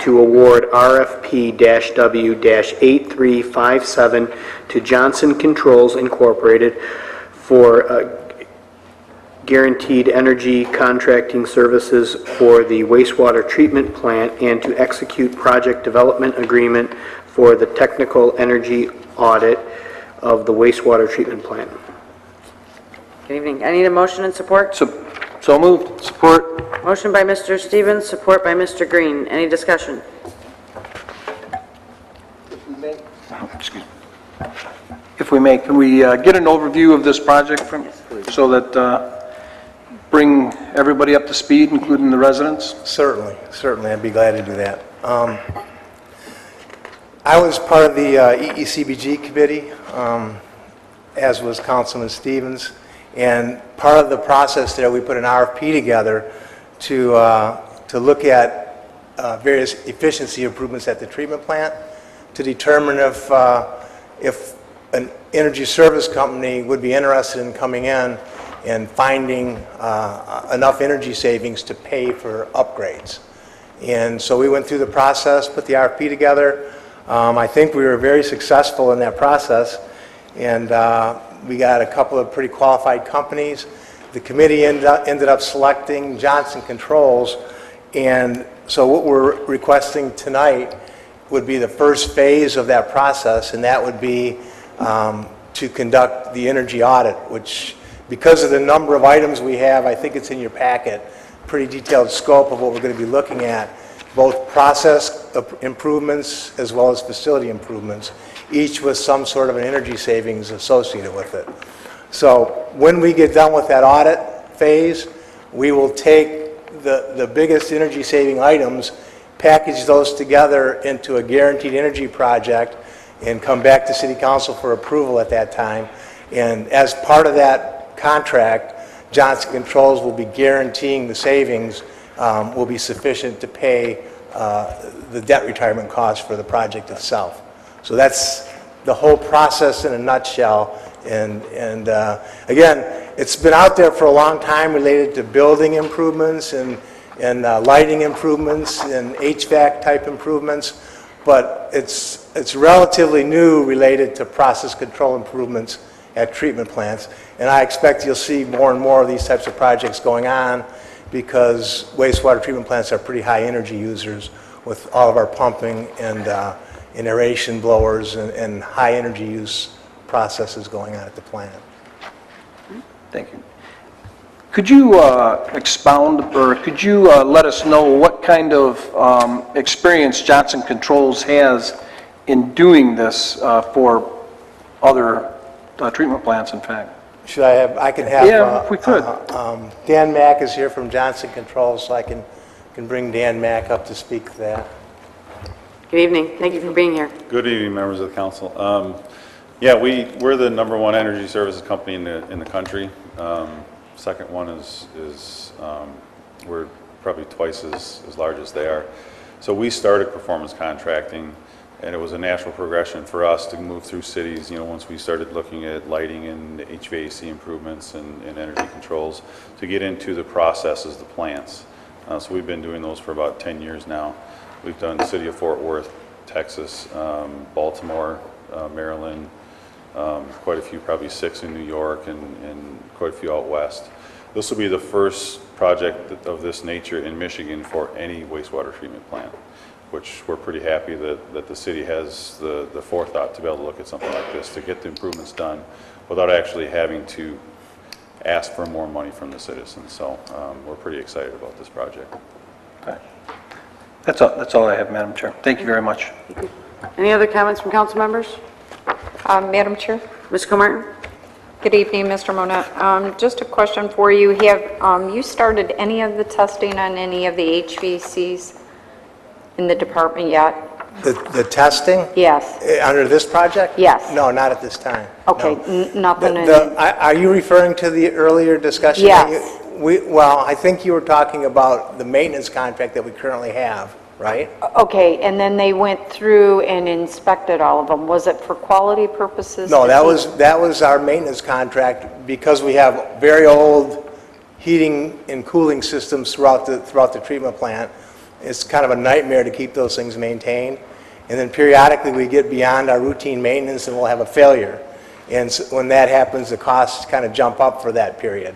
to award RFP-W-8357 to Johnson Controls Incorporated for guaranteed energy contracting services for the wastewater treatment plant and to execute project development agreement for the technical energy audit of the wastewater treatment plant. Good evening. I need a motion and support. So moved. Support. Motion by Mr. Stevens, support by Mr. Green. Any discussion? If we may, can we get an overview of this project so that bring everybody up to speed, including the residents? Certainly, I'd be glad to do that. I was part of the EECBG committee, as was Councilman Stevens, and part of the process there, we put an RFP together to look at various efficiency improvements at the treatment plant to determine if an energy service company would be interested in coming in and finding enough energy savings to pay for upgrades. And so we went through the process, put the RFP together. I think we were very successful in that process, and we got a couple of pretty qualified companies. The committee ended up selecting Johnson Controls, and so what we're requesting tonight would be the first phase of that process, and that would be to conduct the energy audit, which, because of the number of items we have, I think it's in your packet, pretty detailed scope of what we're going to be looking at, both process improvements as well as facility improvements, each with some sort of an energy savings associated with it. So when we get done with that audit phase, we will take the biggest energy saving items, package those together into a guaranteed energy project, and come back to City Council for approval at that time. And as part of that contract, Johnson Controls will be guaranteeing the savings will be sufficient to pay the debt retirement costs for the project itself. So that's the whole process in a nutshell. And again, it's been out there for a long time related to building improvements and lighting improvements and HVAC type improvements, but it's relatively new related to process control improvements at treatment plants. And I expect you'll see more and more of these types of projects going on because wastewater treatment plants are pretty high energy users with all of our pumping and aeration blowers and high energy use processes going on at the plant. Thank you. Could you expound, or could you let us know what kind of experience Johnson Controls has in doing this for other treatment plants, in fact? Should I have, I can have, yeah, if we could. Dan Mack is here from Johnson Controls, so I can bring Dan Mack up to speak to that. Good evening. Thank you for being here. Good evening, members of the council. Yeah, we're the #1 energy services company in the country. Second one is we're probably twice as large as they are. So we started performance contracting, and it was a natural progression for us to move through cities, once we started looking at lighting and HVAC improvements and energy controls, to get into the processes, the plants. So we've been doing those for about 10 years now. We've done the city of Fort Worth, Texas, Baltimore, Maryland, quite a few, probably 6 in New York, and quite a few out west. This will be the first project of this nature in Michigan for any wastewater treatment plant, which we're pretty happy that the city has the forethought to be able to look at something like this, to get the improvements done without actually having to ask for more money from the citizens. So we're pretty excited about this project. Okay. That's all I have, Madam Chair. Thank you very much. Any other comments from council members? Madam Chair. Ms. Comartin? Good evening, Mr. Mona. Just a question for you. Have you started any of the testing on any of the HVACs in the department yet? The testing? Yes. Under this project? Yes. No, not at this time. Okay, no. nothing in Are you referring to the earlier discussion? Yes. Well, I think you were talking about the maintenance contract that we currently have, right? Okay, and then they went through and inspected all of them. Was it for quality purposes? No, that was our maintenance contract, because we have very old heating and cooling systems throughout the treatment plant. It's kind of a nightmare to keep those things maintained. And then periodically we get beyond our routine maintenance and we'll have a failure. And so when that happens, the costs kind of jump up for that period.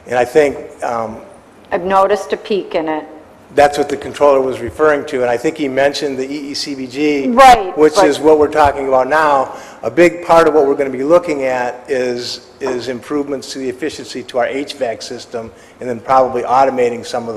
And I think I've noticed a peak in it. that's what the controller was referring to, and I think he mentioned the EECBG, Right, which but- is what we're talking about now. A big part of what we're going to be looking at is improvements to the efficiency to our HVAC system, and then probably automating some of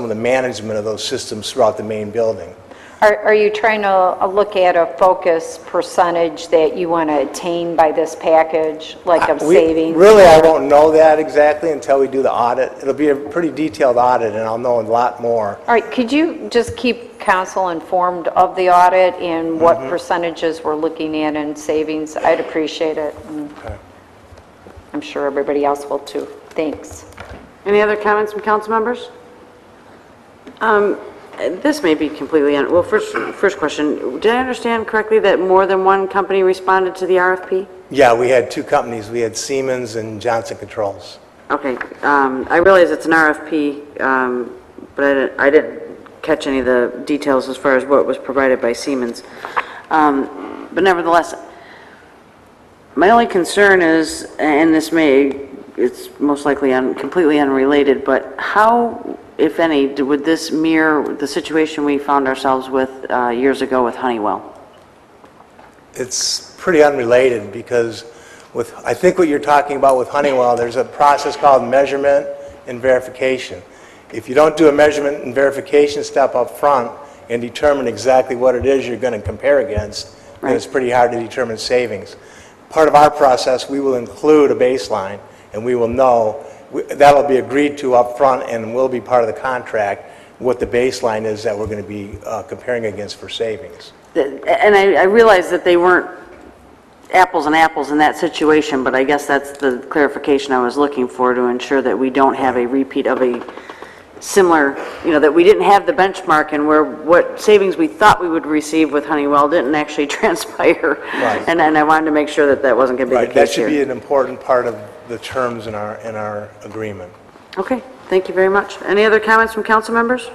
the management of those systems throughout the main building. Are you trying to look at a focus percentage that you want to attain by this package, like of savings? Really, I won't know that exactly until we do the audit. It'll be a pretty detailed audit, and I'll know a lot more. All right, could you just keep council informed of the audit and what percentages we're looking at in savings? I'd appreciate it. And Okay. I'm sure everybody else will too. Thanks. Any other comments from council members? This may be completely, well, first question, did I understand correctly that more than one company responded to the RFP? Yeah, we had two companies. We had Siemens and Johnson Controls. Okay, I realize it's an RFP, but I didn't catch any of the details as far as what was provided by Siemens. But nevertheless, my only concern is, and it's most likely completely unrelated, but how, if any, would this mirror the situation we found ourselves with years ago with Honeywell? It's pretty unrelated because I think what you're talking about with Honeywell, there's a process called measurement and verification. If you don't do a measurement and verification step up front and determine exactly what it is you're going to compare against, then it's pretty hard to determine savings. Part of our process, we will include a baseline, and we will know, that'll be agreed to up front and will be part of the contract, what the baseline is that we're going to be comparing against for savings. And I realize that they weren't apples and apples in that situation, but I guess that's the clarification I was looking for, to ensure that we don't have a repeat of a similar, that we didn't have the benchmark and where what savings we thought we would receive with Honeywell didn't actually transpire. Right. And I wanted to make sure that that wasn't going to be the Right, that case should be here. an important part of the terms in our agreement. Okay, thank you very much. Any other comments from council members?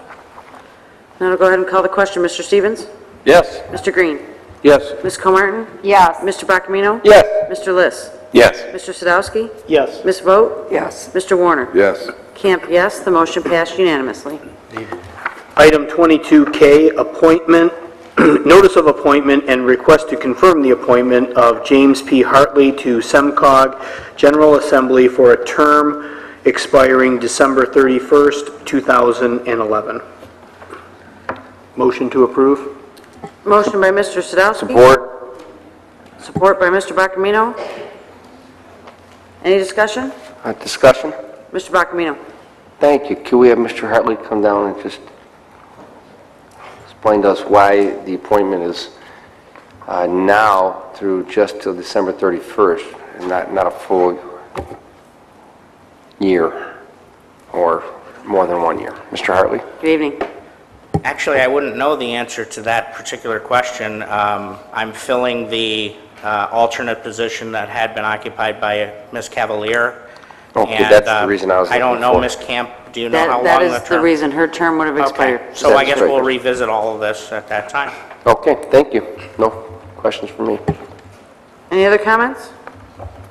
Then I'll go ahead and call the question. Mr. Stevens? Yes. Mr. Green? Yes. Ms. Comartin? Yes. Mr. Bacamino? Yes. Mr. Liss? Yes. Mr. Sadowski? Yes. Ms. Vogt? Yes. Mr. Warner? Yes. Camp, yes. The motion passed unanimously. Item 22K, appointment, notice of appointment and request to confirm the appointment of James P. Hartley to SEMCOG General Assembly for a term expiring December 31st, 2011. Motion to approve? Motion by Mr. Sadowski. Support. Support by Mr. Bacamino. Any discussion? Discussion? Mr. Bacamino. Thank you. Can we have Mr. Hartley come down and just explain to us why the appointment is now through just till December 31st and not a full year or more than 1 year? Mr. Hartley? Good evening. Actually, I wouldn't know the answer to that particular question. I'm filling the alternate position that had been occupied by Ms. Cavalier. Okay, that's the reason I was I don't looking know, for. Ms. Camp, do you know how long the That term? is the reason her term would have expired. Okay, so I That's guess right. we'll revisit all of this at that time. Okay, thank you. No questions for me. Any other comments?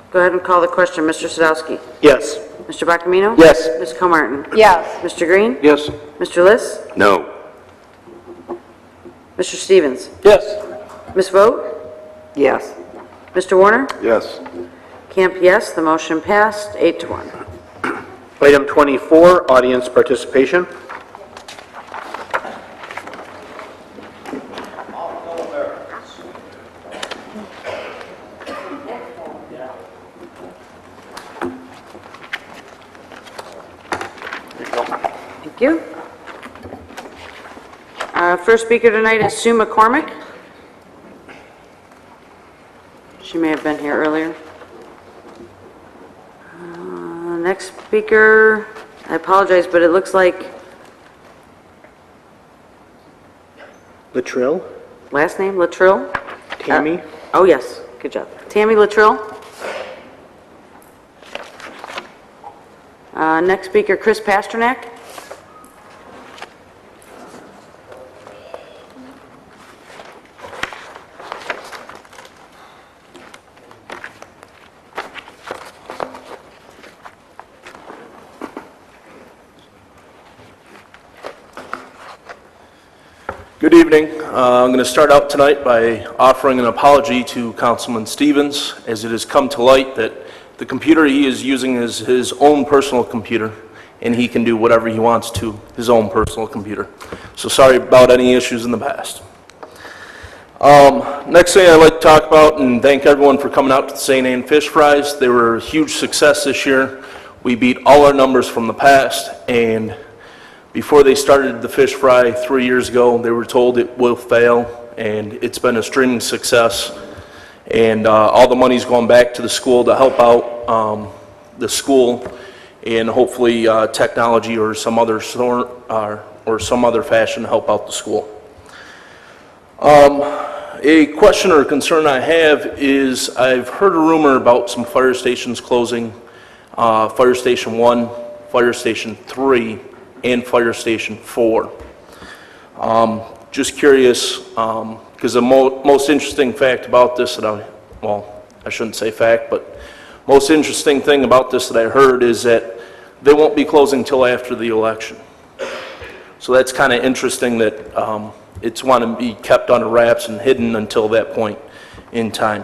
Go ahead and call the question. Mr. Sadowski. Yes. Mr. Bacamino? Yes. Ms. Comartin? Yes. Mr. Green? Yes. Mr. Liss? No. Mr. Stevens? Yes. Ms. Vogt? Yes. Mr. Warner? Yes. Camp, yes. The motion passed, 8-1. Item 24, audience participation. Thank you. First speaker tonight is Sue McCormick. She may have been here earlier. Next speaker, I apologize, but it looks like Latrill, last name, Latrill? Tammy. Oh, yes, good job. Tammy Latrill. Next speaker, Chris Pasternak. Good evening. I'm going to start out tonight by offering an apology to Councilman Stevens, as it has come to light that the computer he is using is his own personal computer, and he can do whatever he wants to his own personal computer. So sorry about any issues in the past. Next thing I'd like to talk about, and thank everyone for coming out to the St. Anne Fish Fries. They were a huge success this year. We beat all our numbers from the past, and before they started the fish fry 3 years ago, they were told it will fail, and it's been a streaming success. And all the money's gone back to the school to help out the school, and hopefully technology or some other sort or some other fashion to help out the school. A question or concern I have is I've heard a rumor about some fire stations closing, Fire Station 1, Fire Station 3, and Fire Station 4. Just curious, because the most interesting fact about this that I shouldn't say fact, but most interesting thing about this that I heard is that they won't be closing till after the election. So that's kind of interesting that it's want to be kept under wraps and hidden until that point in time.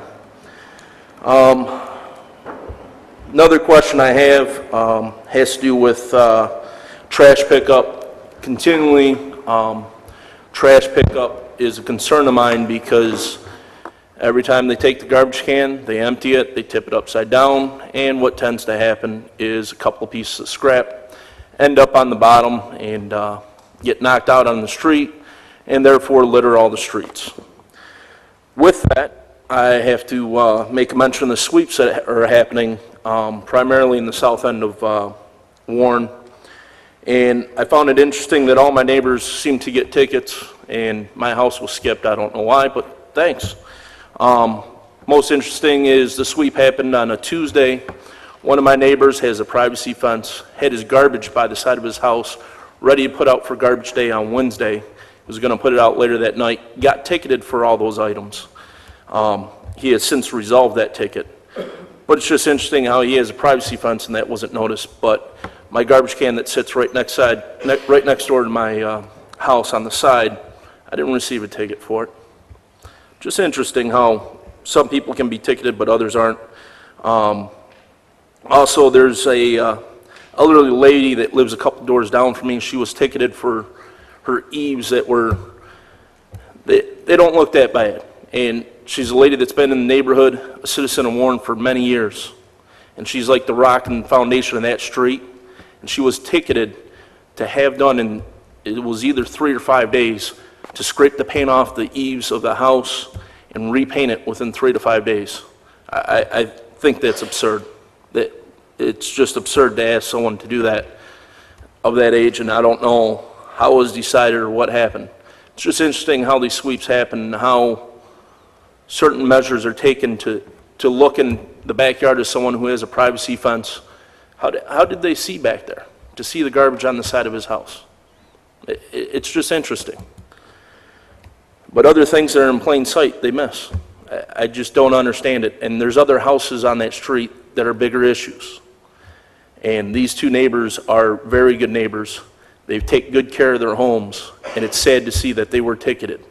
Another question I have has to do with trash pickup. Continually, trash pickup is a concern of mine because every time they take the garbage can, they empty it, they tip it upside down, and what tends to happen is a couple of pieces of scrap end up on the bottom and get knocked out on the street, and therefore litter all the streets. With that, I have to make a mention of the sweeps that are happening primarily in the south end of Warren. And I found it interesting that all my neighbors seem to get tickets, and my house was skipped. I don't know why, but thanks. Most interesting is the sweep happened on a Tuesday. One of my neighbors has a privacy fence, had his garbage by the side of his house, ready to put out for garbage day on Wednesday. He was going to put it out later that night, got ticketed for all those items. He has since resolved that ticket. But it's just interesting how he has a privacy fence and that wasn't noticed. But my garbage can that sits right next door to my house on the side, I didn't receive a ticket for it. Just interesting how some people can be ticketed but others aren't. Also, there's a elderly lady that lives a couple doors down from me. She was ticketed for her eaves that were, they don't look that bad. And she's a lady that's been in the neighborhood, a citizen of Warren for many years. And she's like the rock and foundation of that street. And she was ticketed to have done in, it was either 3 or 5 days, to scrape the paint off the eaves of the house and repaint it within 3 to 5 days. I think that's absurd. That it's just absurd to ask someone to do that of that age, and I don't know how it was decided or what happened. It's just interesting how these sweeps happen and how certain measures are taken to look in the backyard of someone who has a privacy fence. How did they see back there to see the garbage on the side of his house? It's just interesting. But other things that are in plain sight, they miss. I just don't understand it. And there's other houses on that street that are bigger issues. And these two neighbors are very good neighbors. They take good care of their homes, and it's sad to see that they were ticketed.